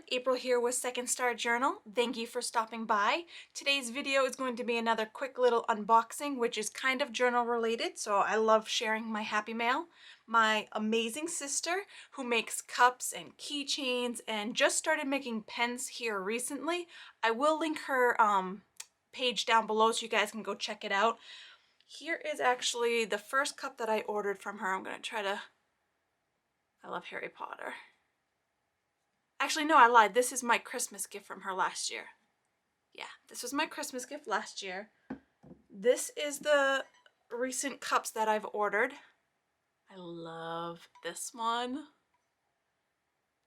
April here with Second Star Journal. Thank you for stopping by. Today's video is going to be another quick little unboxing, which is kind of journal related, so I love sharing my happy mail. My amazing sister, who makes cups and keychains and just started making pens here recently. I will link her page down below so you guys can go check it out. Here is actually the first cup that I ordered from her. I'm going to try to... I love Harry Potter. Actually, no, I lied. This is my Christmas gift from her last year. Yeah, this was my Christmas gift last year. This is the recent cups that I've ordered. I love this one.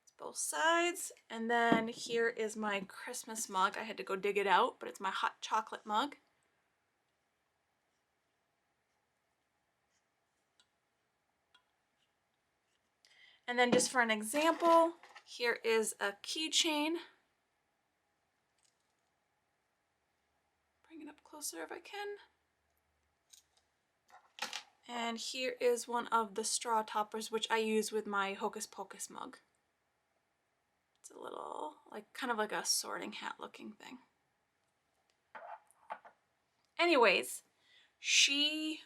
It's both sides. And then here is my Christmas mug. I had to go dig it out, but it's my hot chocolate mug. And then just for an example, here is a keychain. Bring it up closer if I can. And here is one of the straw toppers, which I use with my Hocus Pocus mug. It's a little, like, kind of like a sorting hat looking thing. Anyways, she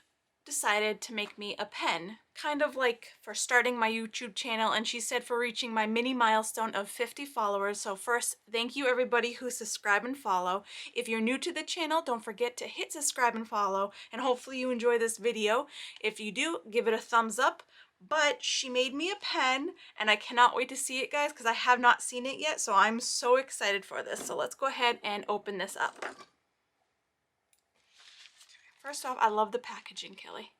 decided to make me a pen, kind of like for starting my YouTube channel, and she said for reaching my mini milestone of 50 followers. So first, thank you everybody who subscribe and follow. If you're new to the channel, don't forget to hit subscribe and follow, and hopefully you enjoy this video. If you do, give it a thumbs up. But she made me a pen, and I cannot wait to see it, guys, because I have not seen it yet, so I'm so excited for this. So let's go ahead and open this up. First off, I love the packaging, Kelly.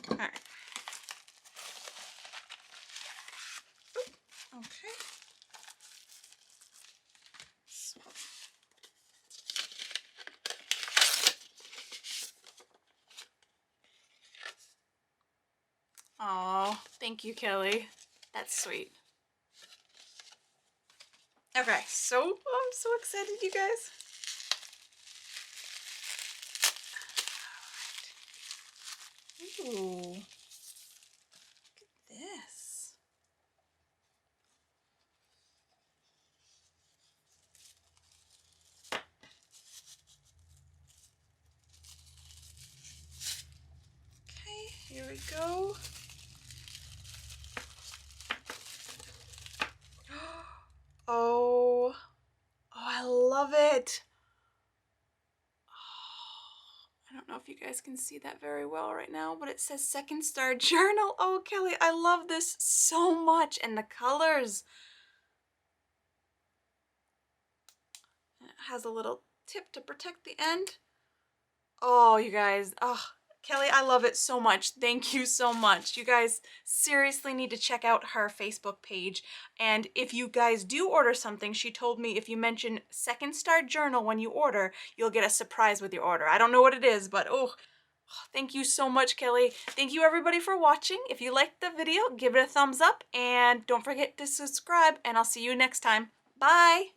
Okay. All right. Okay. So. Oh, thank you, Kelly. That's sweet. Okay, so I'm so excited, you guys. Ooh, look at this. Okay, here we go. Oh, I love it. I don't know if you guys can see that very well right now, but it says Second Star Journal. Oh, Kelly, I love this so much. And the colors. It has a little tip to protect the end. Oh, you guys. Oh, Kelly, I love it so much. Thank you so much. You guys seriously need to check out her Facebook page. And if you guys do order something, she told me if you mention Second Star Journal when you order, you'll get a surprise with your order. I don't know what it is, but thank you so much, Kelly. Thank you everybody for watching. If you liked the video, give it a thumbs up and don't forget to subscribe, and I'll see you next time. Bye!